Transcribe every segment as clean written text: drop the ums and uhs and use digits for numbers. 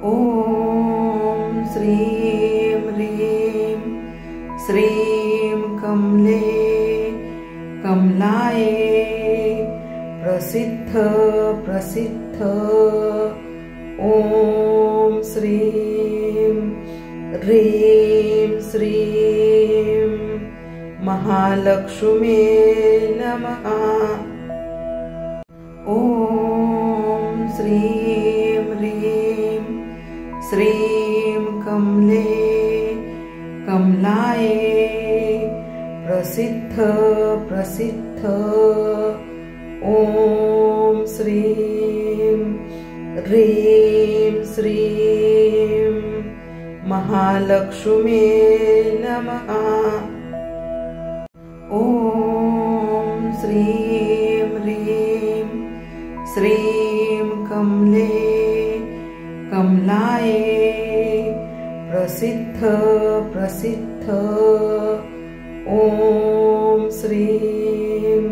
ॐ श्रीं ह्रीं श्रीं कमले कमलाये प्रसिद्ध प्रसिद्ध। ॐ श्रीं ह्रीं श्रीं महालक्ष्मी नमः। ॐ श्रीं ह्रीं श्रीं कमले कमलाये प्रसिद्ध प्रसिद्ध। ॐ श्रीं ह्रीं श्रीं महालक्ष्मी नमः। ॐ श्रीं ह्रीं श्रीं कमले कमलाये प्रसिद्ध प्रसिद्ध। ॐ श्रीं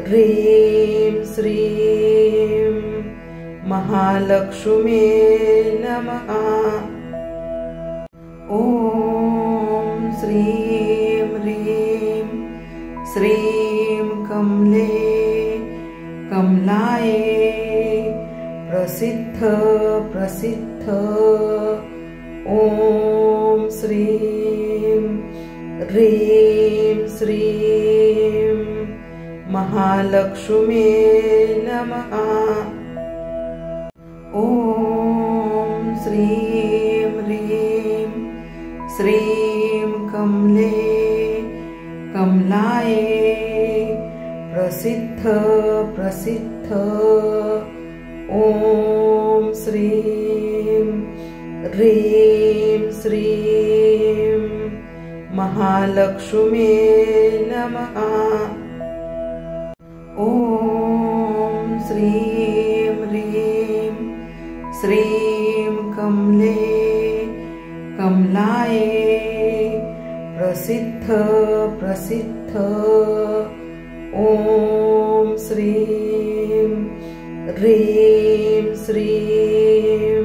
ह्रीं श्रीं महालक्ष्मी नमः। ॐ श्रीं ह्रीं श्रीं कमले कमलाये प्रसिद्ध प्रसिद्ध। ॐ श्रीं ह्रीं श्रीं महालक्ष्मी नमः। ॐ श्रीं ह्रीं श्रीं कमले कमलाये प्रसिद्ध प्रसिद्ध। ॐ श्रीं ह्रीं श्रीं महालक्ष्मी नमः। ॐ श्रीं ह्रीं श्रीं कमले कमलाये प्रसिद्ध प्रसिद्ध। ॐ श्रीं ह्रीं श्रीं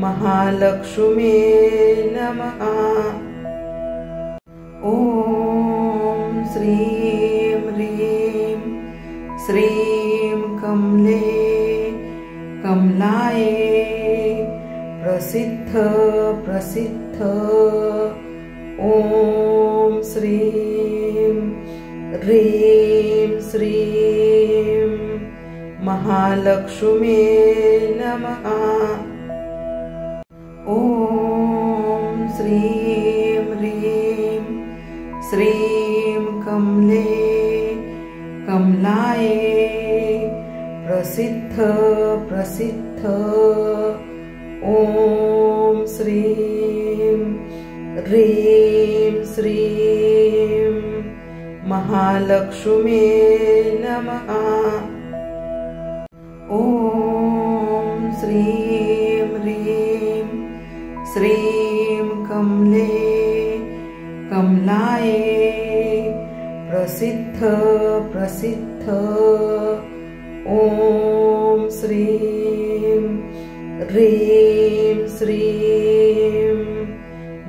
महालक्ष्मी नमः। ॐ श्रीं ह्रीं श्रीं कमले कमलाये प्रसिद्ध प्रसिद्ध। ॐ श्रीं ह्रीं श्रीं महालक्ष्मी नमः। ॐ श्रीं ह्रीं श्रीं कमले कमलाये प्रसिद्ध प्रसिद्ध। ॐ श्रीं ह्रीं श्रीं महालक्ष्मी नमः। ॐ श्रीं ह्रीं श्रीं कमले कमलाये प्रसिद्ध प्रसिद्ध। ॐ श्रीं ह्रीं श्रीं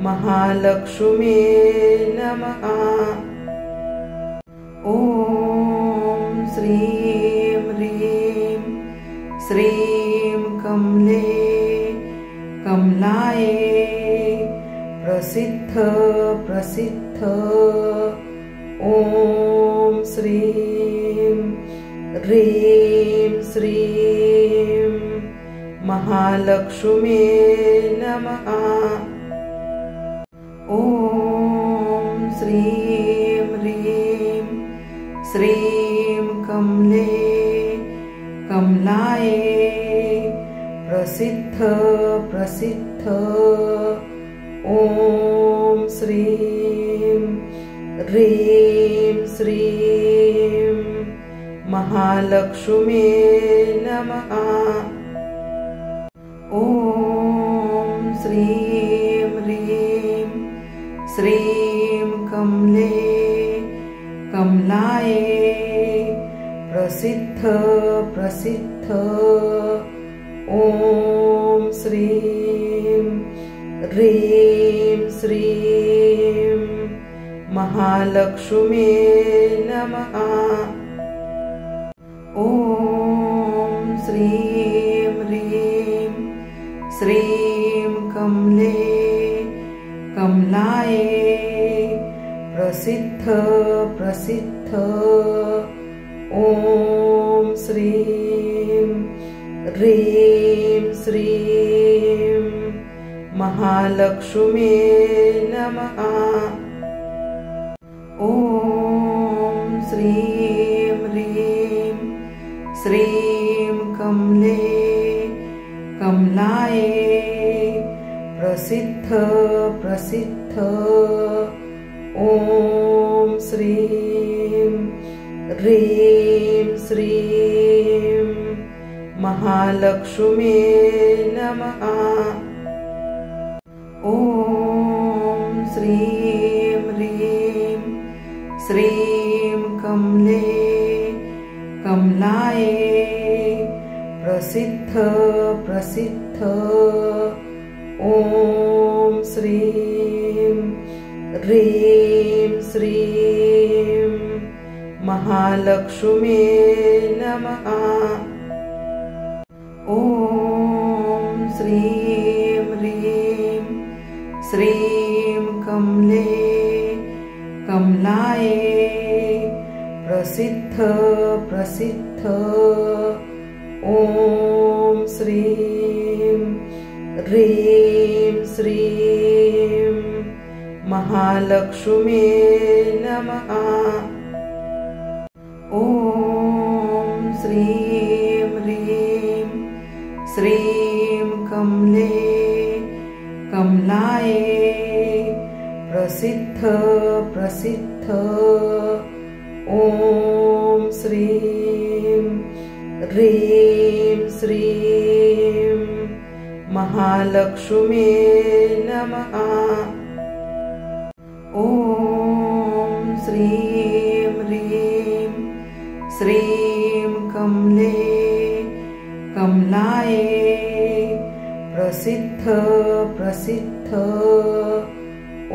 महालक्ष्मी नमः। ॐ श्रीं ह्रीं श्रीं कमले कमलाये प्रसिद्ध प्रसिद्ध। ॐ श्रीं ह्रीं श्रीं महालक्ष्मी नमः। ॐ श्रीं ह्रीं श्रीं कमले कमलाये प्रसिद्ध प्रसिद्ध। ॐ श्रीं ह्रीं श्रीं महालक्ष्मी नमः। ॐ श्रीं ह्रीं श्रीं कमले कमलाये प्रसिद्ध प्रसिद्ध। ॐ श्रीं ह्रीं श्रीं महालक्ष्मी नमः। ॐ श्रीं ह्रीं श्रीं कमलायै प्रसिद्ध ॐ श्रीं ह्रीं श्रीं महालक्ष्मी नमः। ॐ श्रीं ह्रीं श्रीं कमलायै प्रसिद्ध ॐ श्रीं ह्रीं श्रीं महालक्ष्मी नमः। ॐ श्रीं ह्रीं श्रीं कमलायै प्रसिद्ध ॐ श्रीं ह्रीं श्रीं महालक्ष्मी नमः। ॐ श्रीं ह्रीं श्रीं कमलायै प्रसिद्ध ॐ श्रीं ह्रीं श्रीं महालक्ष्मी नमः। ॐ श्रीं ह्रीं श्रीं कमलायै प्रसिद्ध ॐ श्रीं ह्रीं श्रीं महालक्ष्मी नमः। ॐ श्रीं ह्रीं श्रीं कमलायै प्रसिद्ध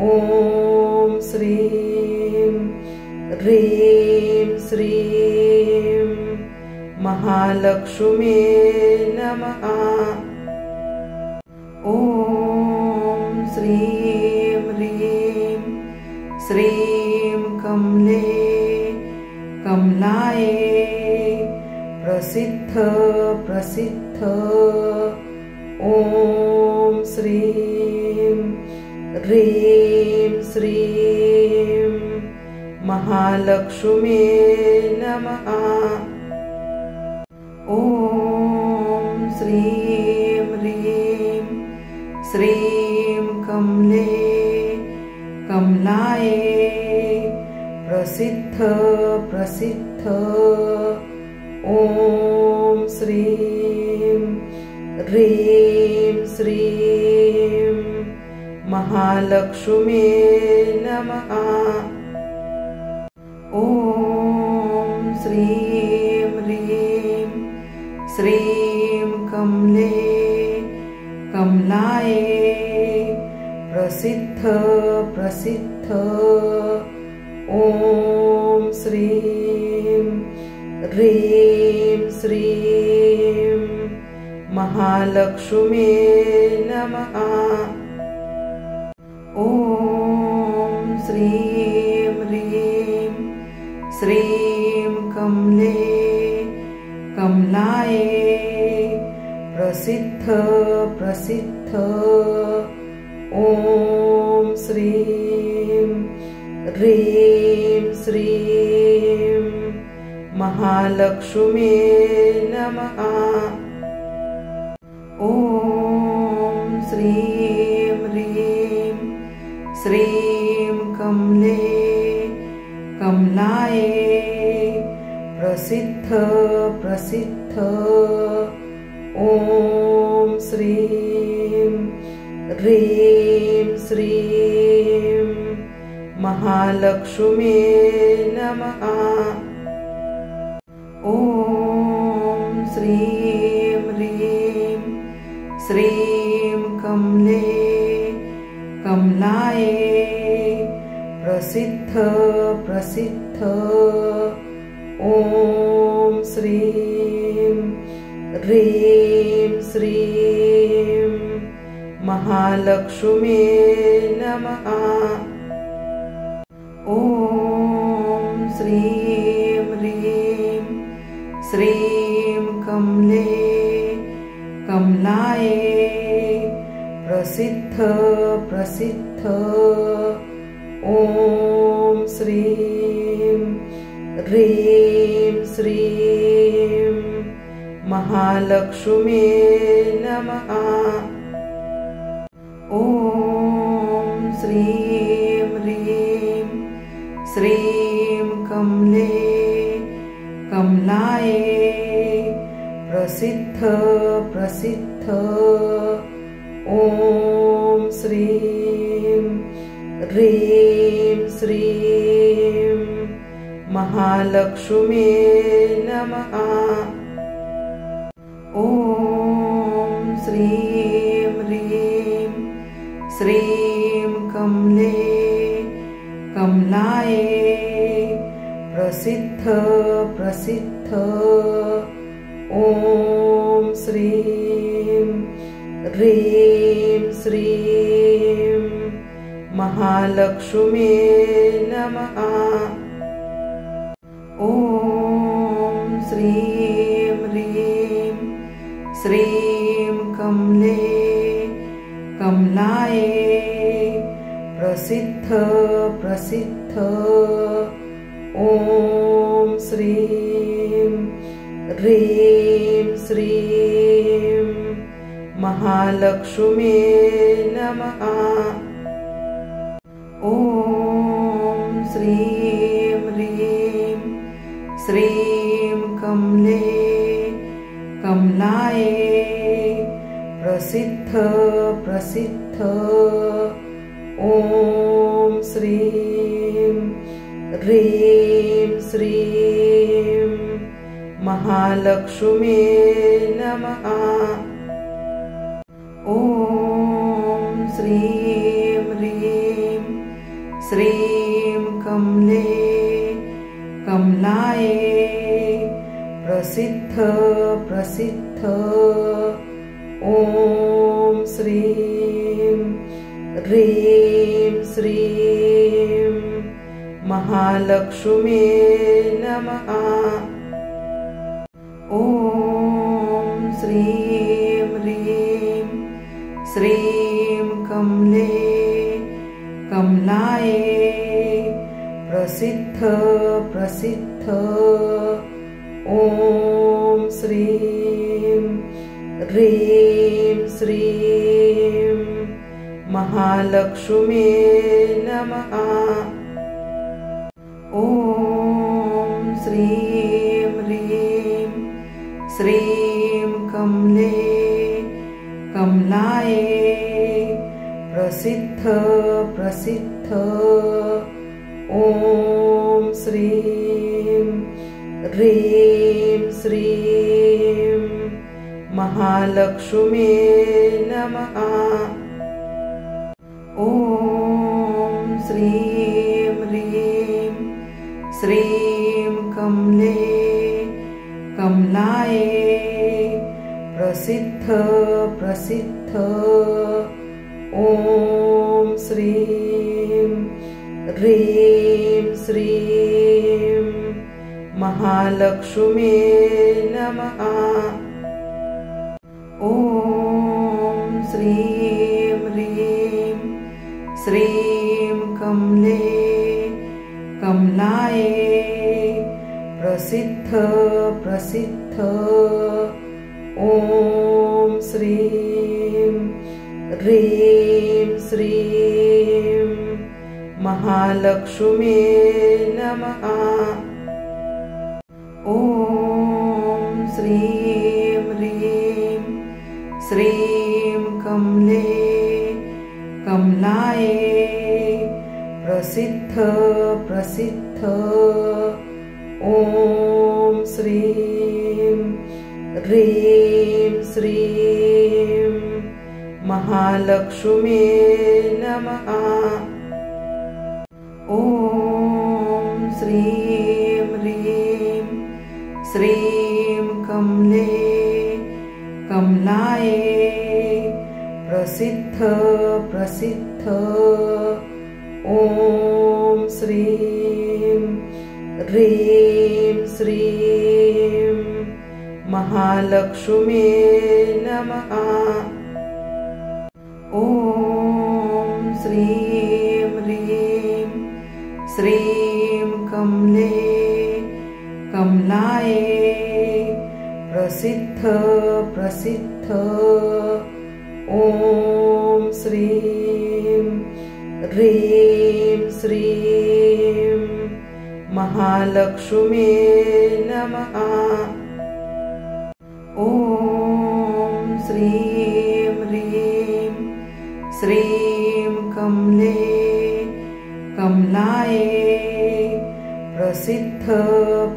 ॐ श्रीं ह्रीं श्रीं महालक्ष्मी नमः। ॐ श्रीं ह्रीं श्रीं कमलायै प्रसिद्ध ॐ श्रीं ह्रीं श्रीं महालक्ष्मी नमः। ॐ श्रीं ह्रीं श्रीं कमलायै प्रसिद्ध ॐ श्रीं ह्रीं श्रीं महालक्ष्मी नमः। ॐ श्रीं ह्रीं श्रीं कमलायै प्रसिद्ध ॐ श्रीं ह्रीं श्रीं महालक्ष्मी नमः। ॐ श्रीं ह्रीं श्रीं कमलायै प्रसिद्ध ॐ श्रीं ह्रीं श्रीं महालक्ष्मी नमः। ॐ श्रीं ह्रीं श्रीं कमलायै प्रसिद्ध ॐ श्रीं ह्रीं श्रीं महालक्ष्मी नमः। ॐ श्रीं ह्रीं श्रीं कमलाये प्रसिद्ध प्रसिद्ध। ॐ श्रीं ह्रीं श्रीं महालक्ष्मी नमः। ॐ श्रीं ह्रीं श्रीं कमलाये प्रसिद्ध प्रसिद्ध। ॐ श्रीं ह्रीं श्रीं महालक्ष्मी नमः। ॐ श्रीं ह्रीं श्रीं कमलाये प्रसिद्ध प्रसिद्ध। ॐ श्रीं ह्रीं श्रीं महालक्ष्मी नमः। ॐ श्रीं ह्रीं श्रीं कमलाये प्रसिद्ध प्रसिद्ध। ॐ श्रीं ह्रीं श्रीं महालक्ष्मी नमः। ॐ श्रीं ह्रीं श्रीं कमलाये प्रसिद्ध प्रसिद्ध। ॐ श्रीं ह्रीं श्रीं महालक्ष्मी नमः। ॐ श्रीं ह्रीं श्रीं कमलाये प्रसिद्ध प्रसिद्ध। ॐ श्रीं ह्रीं श्रीं महालक्ष्मी नमः। ॐ श्रीं ह्रीं श्रीं कमलाये प्रसिद्ध प्रसिद्ध। ॐ श्रीं ह्रीं श्रीं महालक्ष्मी नमः। ॐ श्रीं ह्रीं श्रीं कमलाये प्रसिद्ध प्रसिद्ध। ॐ श्रीं ह्रीं श्रीं महालक्ष्मी नमः। ॐ श्रीं ह्रीं श्रीं कमलाये प्रसिद्ध प्रसिद्ध। ॐ श्रीं ह्रीं श्रीं महालक्ष्मी नमः। ॐ श्रीं ह्रीं श्रीं कमलाये प्रसिद्ध प्रसिद्ध। ॐ श्रीं ह्रीं श्रीं महालक्ष्मी नमः। ॐ श्रीं ह्रीं श्रीं कमलाये प्रसिद्ध प्रसिद्ध। ॐ श्रीं ह्रीं श्रीं महालक्ष्मी नमः। ॐ श्रीं ह्रीं श्रीं कमलाये प्रसिद्ध प्रसिद्ध। ॐ श्रीं ह्रीं श्रीं महालक्ष्म्ये नमः। ॐ श्रीं ह्रीं श्रीं कमले कमलाये प्रसिद्ध प्रसिद्ध। ॐ श्रीं ह्रीं श्रीं महालक्ष्म्ये नमः। ॐ श्रीं ह्रीं श्रीं कमले कमलाये प्रसिद्ध प्रसिद्ध। ॐ श्रीं ह्रीं श्रीं महालक्ष्म्ये नमः। ॐ श्रीं ह्रीं श्रीं कमले कमलाये प्रसिद्ध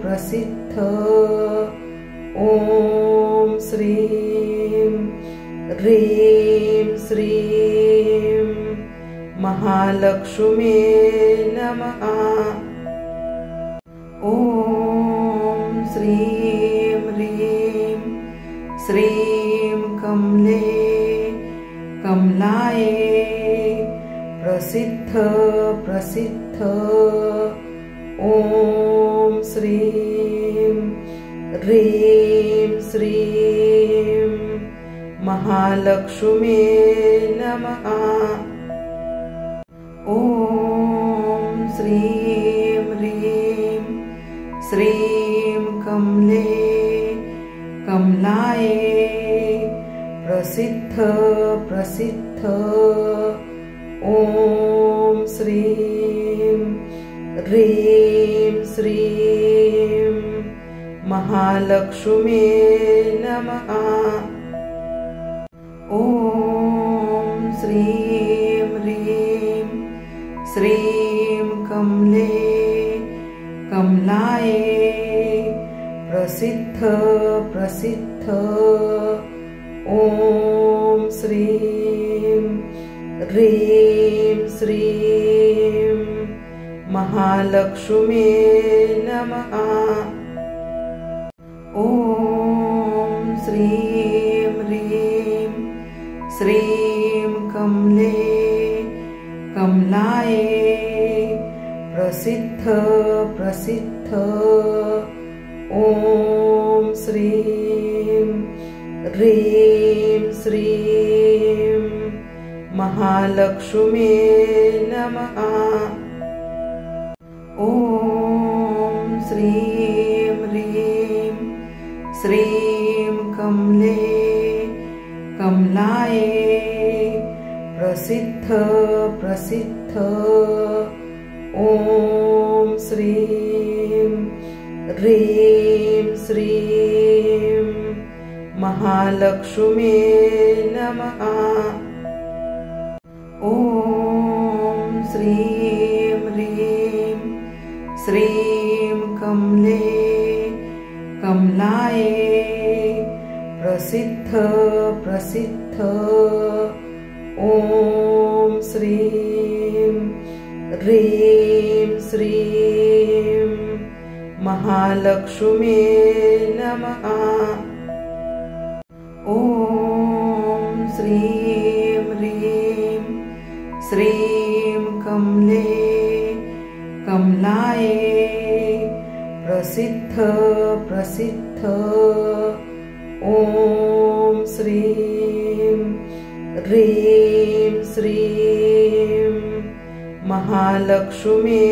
प्रसिद्ध। ॐ श्रीं ह्रीं श्रीं महालक्ष्म्ये नमः। ॐ श्रीं ह्रीं श्रीं कमले कमलाये प्रसिद्ध प्रसिद्ध। ॐ श्रीं ह्रीं श्रीं महालक्ष्म्ये नमः। ॐ श्रीं ह्रीं श्रीं कमले कमलाये प्रसिद्ध प्रसिद्ध। ॐ श्रीं ह्रीं श्रीं महालक्ष्म्ये नमः। ॐ श्रीं ह्रीं श्रीं कमले कमलाये प्रसिद्ध प्रसिद्ध। ॐ श्रीं ह्रीं श्रीं महालक्ष्म्ये नमः। ॐ श्रीं ह्रीं श्रीं कमले कमलाये प्रसिद्ध प्रसिद्ध। ॐ श्रीं ह्रीं श्रीं महालक्ष्म्ये नमः। ॐ श्रीं ह्रीं श्रीं कमले कमलाये प्रसिद्ध प्रसिद्ध। ॐ श्रीं ह्रीं श्रीं महालक्ष्म्ये नमः। ॐ श्रीं ह्रीं श्रीं कमले कमलाये प्रसिद्ध प्रसिद्ध। ॐ श्रीं ह्रीं श्रीं महालक्ष्म्ये नमः। ॐ श्रीं ह्रीं श्रीं कमले कमलाये प्रसिद्ध प्रसिद्ध। ॐ श्रीं ह्रीं श्रीं महालक्ष्म्ये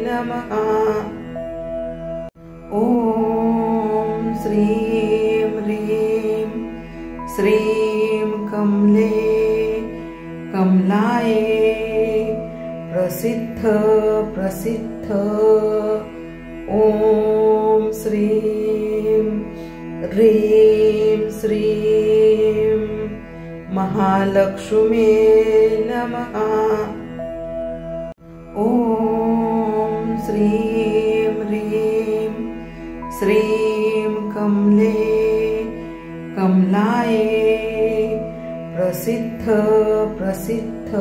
नमः। ॐ श्रीं ह्रीं श्रीं कमले कमलाये प्रसिद्ध प्रसिद्ध। ॐ श्रीं ह्रीं श्रीं महालक्ष्म्ये नमः। ॐ श्रीं ह्रीं श्रीं कमले कमलाये प्रसिद्ध प्रसिद्ध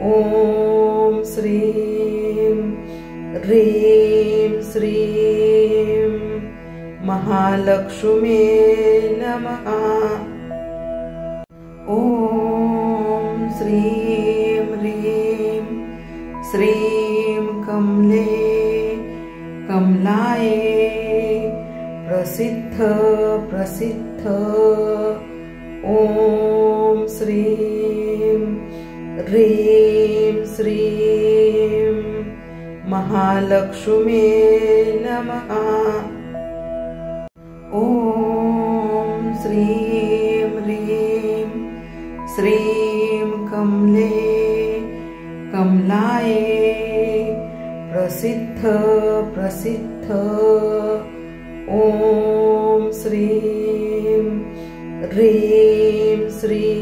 ॐ श्रीं ह्रीं श्रीं महालक्ष्मी नमः। ॐ श्रीं ह्रीं श्रीं कमले कमलाये प्रसिद्ध ॐ श्रीं ह्रीं श्रीं महालक्ष्मी नमः। ॐ श्रीं ह्रीं श्रीं कमले कमलाये प्रसिद्ध ॐ श्रीं ह्रीं श्रीं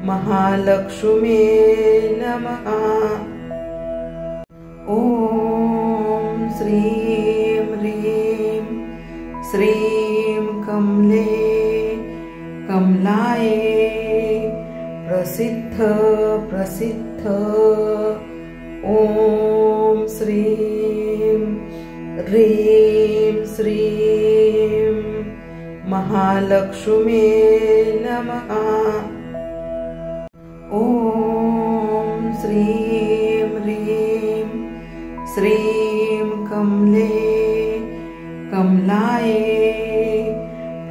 महालक्ष्मी नमः। ॐ श्रीं ह्रीं श्रीं कमले कमलाये प्रसिद्ध ॐ श्रीं ह्रीं श्रीं महालक्ष्मी नमः। ॐ श्रीं ह्रीं श्रीं कमले कमलाये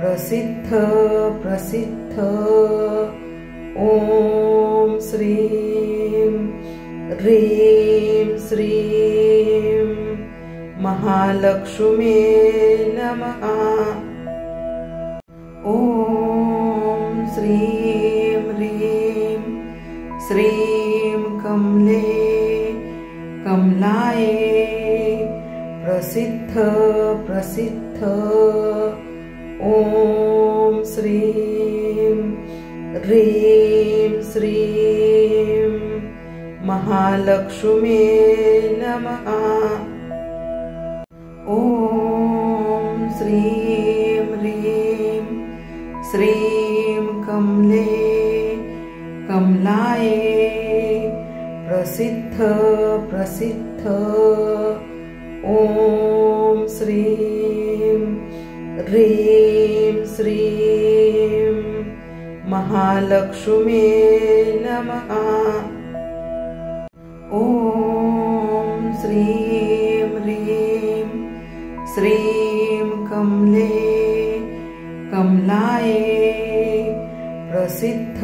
प्रसिद्ध ॐ श्रीं ह्रीं श्रीं महालक्ष्मी नमः। ॐ श्रीं ह्रीं श्रीं कमले कमलाये प्रसिद्ध ॐ श्रीं ह्रीं श्रीं महालक्ष्मी नमः। ॐ श्रीं ह्रीं श्रीं कमले कमलाये प्रसिद्ध ॐ श्रीं ह्रीं श्रीं महालक्ष्मी नमः। ॐ श्रीं ह्रीं श्रीं कमले कमलाये प्रसिद्ध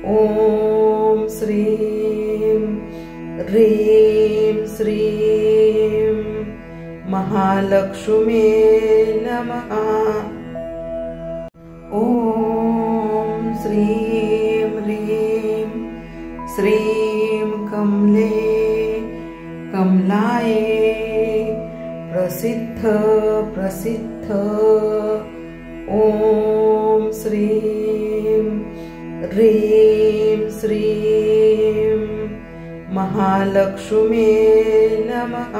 ॐ श्रीं ह्रीं श्रीं महालक्ष्मी नमः। ॐ श्रीं ह्रीं श्रीं कमले कमलाये प्रसिद्ध ॐ श्रीं ह्रीं श्रीं महालक्ष्मी नमः।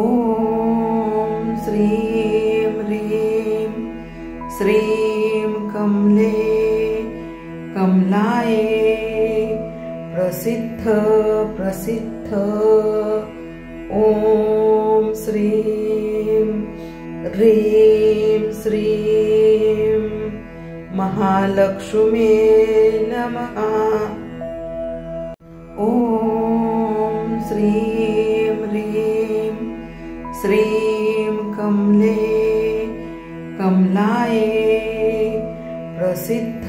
ॐ श्रीं ह्रीं श्रीं कमले कमलाये प्रसिद्ध ॐ श्रीं ह्रीं श्रीं महालक्ष्मी नमः। ॐ श्रीं ह्रीं श्रीं कमले कमलाये प्रसिद्ध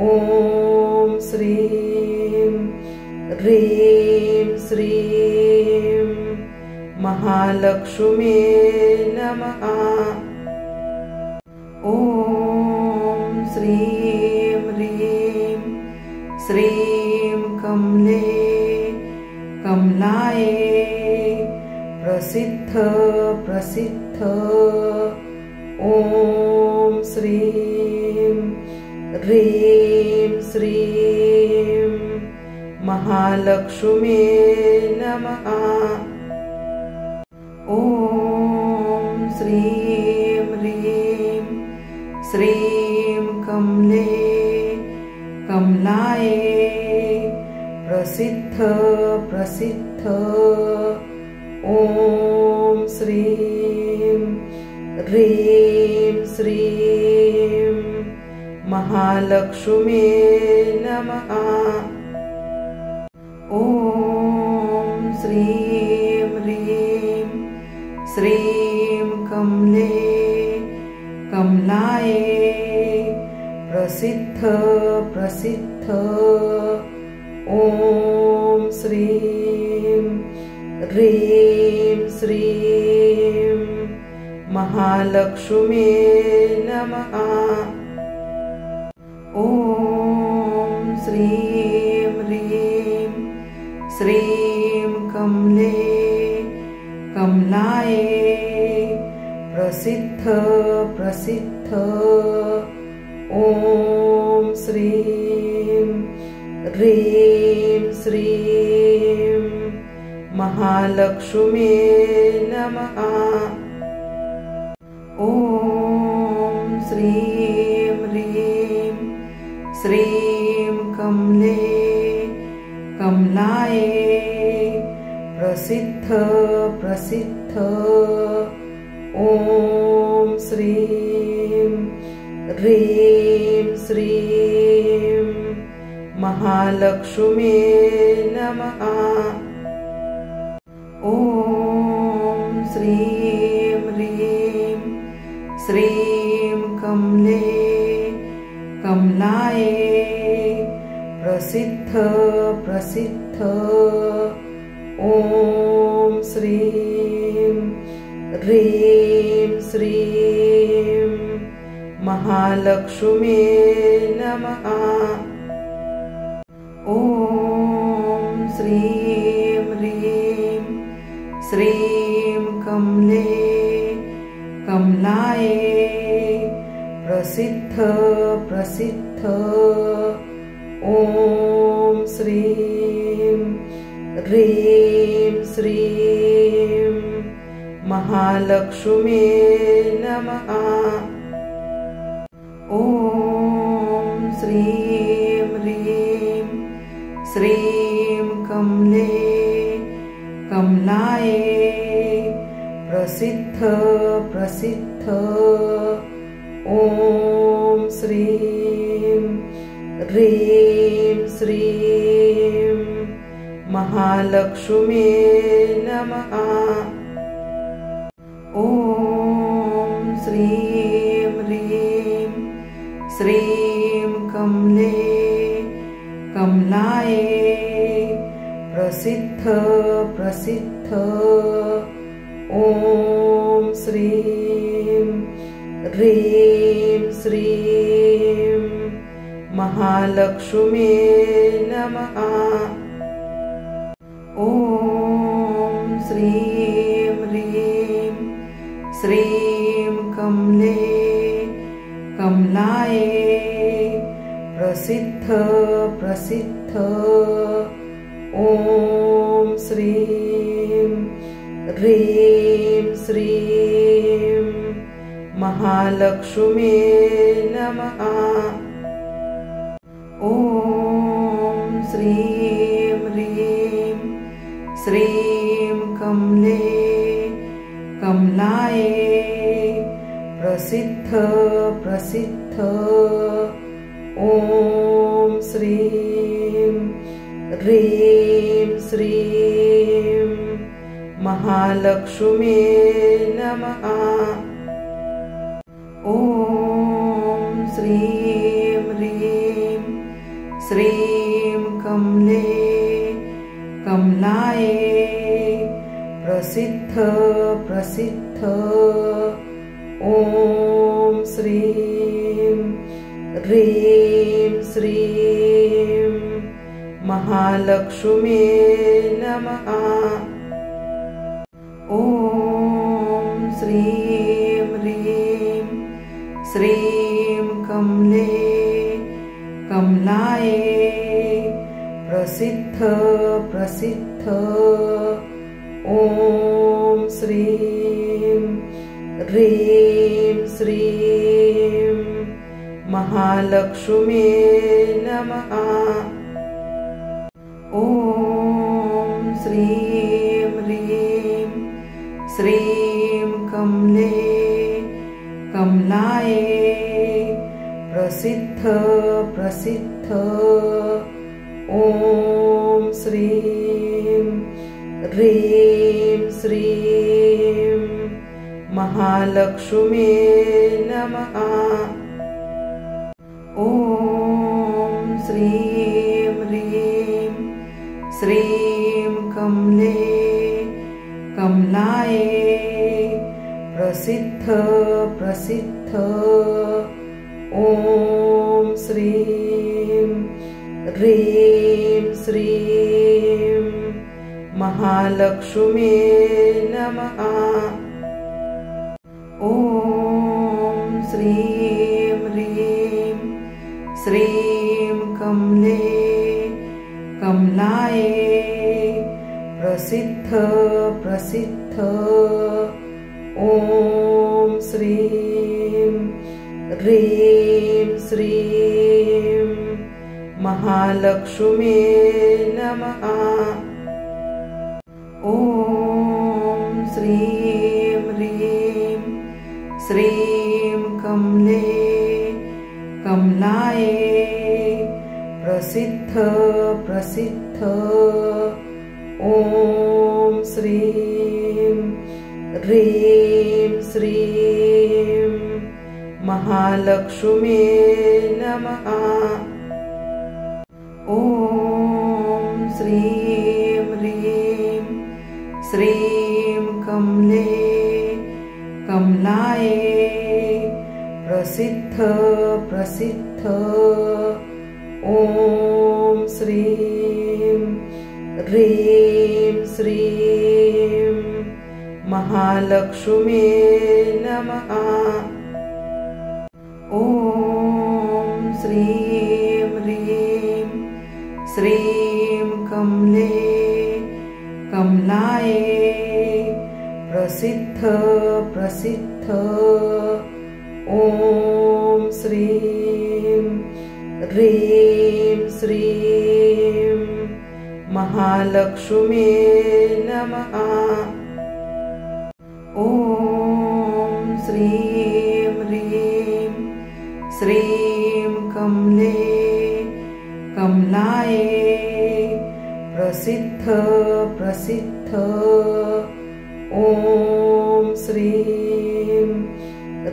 ॐ श्रीं ह्रीं श्रीं महालक्ष्मी नमः। ॐ श्रीं ह्रीं श्रीं कमले कमलाये प्रसिद्ध ॐ श्रीं ह्रीं श्रीं महालक्ष्मी नमः। ॐ श्रीं ह्रीं श्रीं कमले कमलाये प्रसिद्ध प्रसिद्ध ॐ श्रीं ह्रीं श्रीं महालक्ष्मी नमः। ॐ श्रीं ह्रीं श्रीं कमले कमलाये प्रसिद्ध प्रसिद्ध ॐ श्रीं ह्रीं श्रीं महालक्ष्मी नमः। ॐ श्रीं ह्रीं श्रीं कमले कमलाये प्रसिद्ध प्रसिद्ध ॐ श्रीं ह्रीं श्रीं महालक्ष्मी नमः। ॐ श्रीं ह्रीं श्रीं कमले कमलाये प्रसिद्ध प्रसिद्ध ॐ श्रीं ह्रीं श्रीं महालक्ष्मी नमः। ॐ श्रीं ह्रीं श्रीं कमले कमलाये प्रसिद्ध प्रसिद्ध ॐ श्रीं ह्रीं श्रीं महालक्ष्मी नमः। ॐ श्रीं ह्रीं श्रीं कमले कमलाये प्रसिद्ध प्रसिद्ध ॐ श्रीं ह्रीं श्रीं महालक्ष्मी नमः। ॐ श्रीं ह्रीं श्रीं कमले कमलाये प्रसिद्ध प्रसिद्ध ॐ श्रीं ह्रीं श्रीं महालक्ष्मी नमः। ॐ श्रीं ह्रीं श्रीं कमले कमलाये प्रसिद्ध प्रसिद्ध ॐ श्रीं ह्रीं श्रीं महालक्ष्मी नमः। ॐ श्रीं ह्रीं श्रीं कमले कमलाये प्रसिद्ध प्रसिद्ध ॐ श्रीं ह्रीं श्रीं महालक्ष्मी नमः। ॐ श्रीं ह्रीं श्रीं कमले कमलाये प्रसिद्ध प्रसिद्ध ॐ श्रीं ह्रीं श्रीं महालक्ष्मी नमः। ॐ श्रीं ह्रीं श्रीं कमले कमलाये प्रसिद्ध प्रसिद्ध ॐ श्रीं ह्रीं श्रीं महालक्ष्मी नमः। ॐ श्रीं ह्रीं श्रीं कमले कमलाये प्रसिद्ध प्रसिद्ध ॐ श्रीं ह्रीं श्रीं महालक्ष्मी नमः। ॐ श्रीं ह्रीं श्रीं कमलायै प्रसिद्ध ॐ श्रीं ह्रीं श्रीं महालक्ष्मी नमः। ॐ श्रीं ह्रीं श्रीं कमलायै प्रसिद्ध ॐ श्रीं ह्रीं श्रीं महालक्ष्मी नमः। ॐ श्रीं ह्रीं श्रीं कमलायै प्रसिद्ध ॐ श्रीं ह्रीं श्रीं महालक्ष्मी नमः। ॐ श्रीं ह्रीं श्रीं कमलायै प्रसिद्ध ॐ श्रीं ह्रीं श्रीं महालक्ष्मी नमः। ॐ श्रीं ह्रीं श्रीं कमलायै प्रसिद्ध ॐ श्रीं ह्रीं श्रीं महालक्ष्मी नमः। ॐ श्रीं ह्रीं श्रीं कमलायै प्रसिद्ध ॐ श्रीं ह्रीं श्रीं महालक्ष्मी नमः। ॐ श्रीं ह्रीं श्रीं कमलायै प्रसिद्ध ॐ श्रीं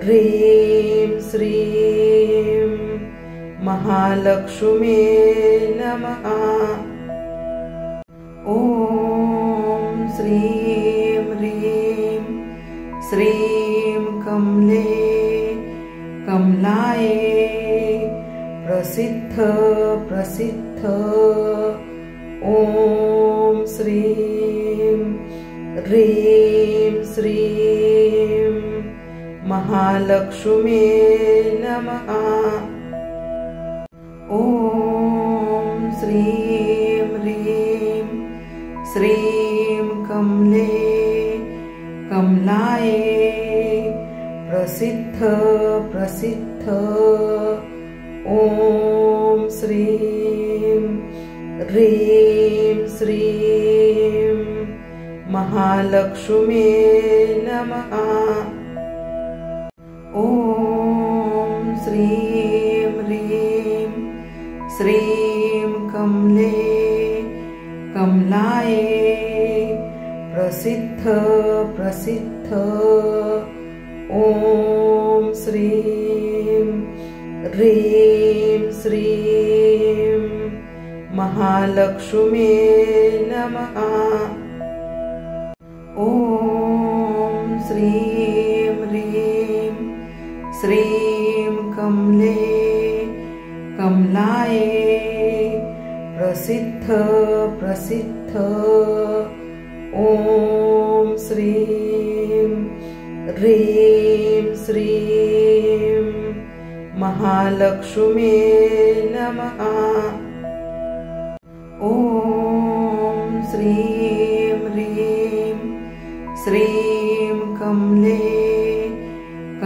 ह्रीं श्रीं महालक्ष्मी नमः। ॐ श्रीं ह्रीं श्रीं कमलायै प्रसिद्ध ॐ श्रीं ह्रीं श्रीं महालक्ष्मी नमः। ॐ श्रीं ह्रीं श्रीं कमलायै प्रसिद्ध ॐ श्रीं ह्रीं श्रीं महालक्ष्मी नमः। ॐ श्रीं ह्रीं श्रीं कमलायै प्रसिद्ध ॐ श्रीं ह्रीं श्रीं महालक्ष्मी नमः। ॐ श्रीं ह्रीं श्रीं कमलायै प्रसिद्ध ॐ श्रीं ह्रीं श्रीं महालक्ष्मी नमः। ॐ श्रीं ह्रीं श्रीं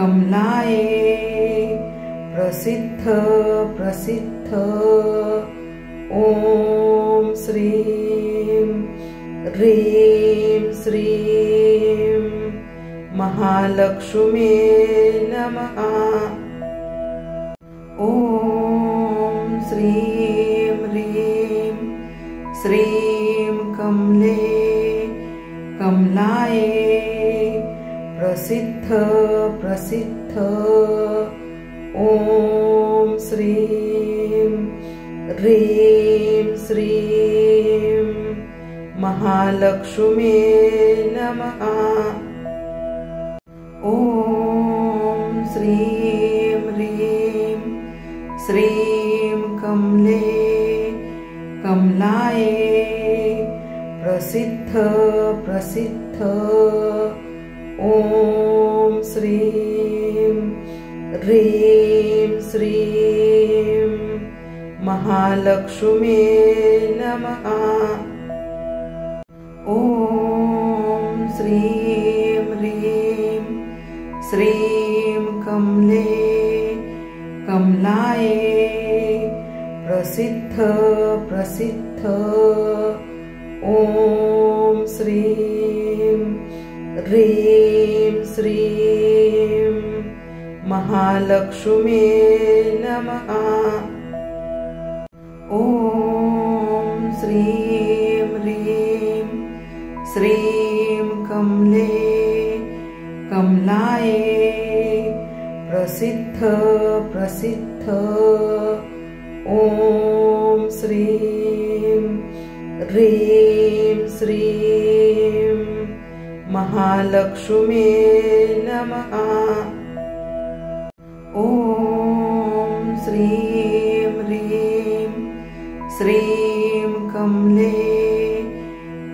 कमलाये प्रसिद्ध प्रसिद्ध। ॐ श्रीं ह्रीं श्रीं महालक्ष्मी नमः। ॐ श्रीं ह्रीं श्रीं कमलाये प्रसिद्ध प्रसिद्ध। ॐ श्रीं ह्रीं श्रीं महालक्ष्मी नमः। ॐ श्रीं ह्रीं श्रीं कमलाये प्रसिद्ध प्रसिद्ध। ॐ श्रीं ह्रीं श्रीं महालक्ष्मी नमः। ॐ श्रीं ह्रीं श्रीं कमलाये प्रसिद्ध प्रसिद्ध। ॐ श्रीं ह्रीं श्रीं महालक्ष्मी नमः। ॐ श्रीं ह्रीं श्रीं कमलाये प्रसिद्ध प्रसिद्ध। ॐ श्रीं ह्रीं श्रीं महालक्ष्मी नमः। ॐ श्रीं ह्रीं श्रीं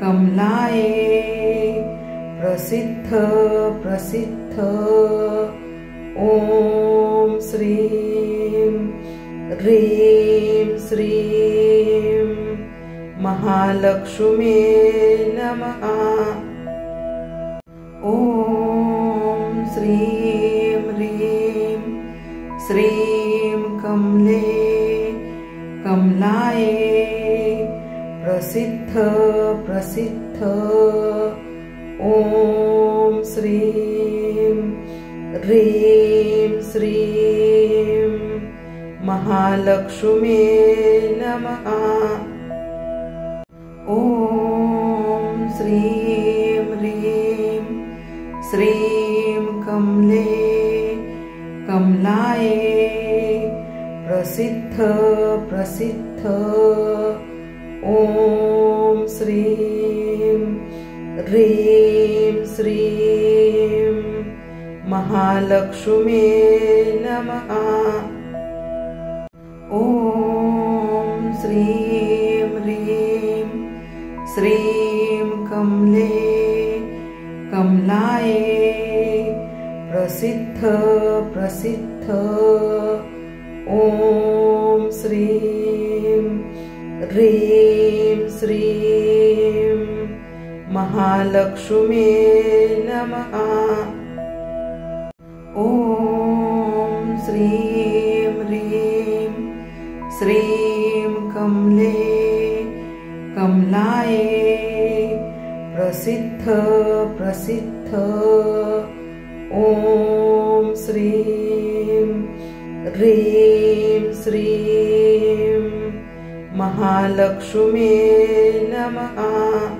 कमलाये प्रसिद्ध प्रसिद्ध। ॐ श्रीं ह्रीं श्रीं महालक्ष्मी नमः। ॐ श्रीं ह्रीं श्रीं कमलाये प्रसिद्ध प्रसिद्ध। ॐ श्रीं ह्रीं श्रीं महालक्ष्मी नमः। ॐ श्रीं ह्रीं श्रीं कमलाये प्रसिद्ध प्रसिद्ध। ॐ श्रीं ह्रीं श्रीं महालक्ष्मी नमः। ॐ श्रीं ह्रीं श्रीं कमलाये प्रसिद्ध प्रसिद्ध। ॐ श्रीं ह्रीं श्रीं महालक्ष्मी नमः। ॐ श्रीं ह्रीं श्रीं कमलाये प्रसिद्ध प्रसिद्ध। ॐ श्रीं ह्रीं श्रीं महालक्ष्मी नमः।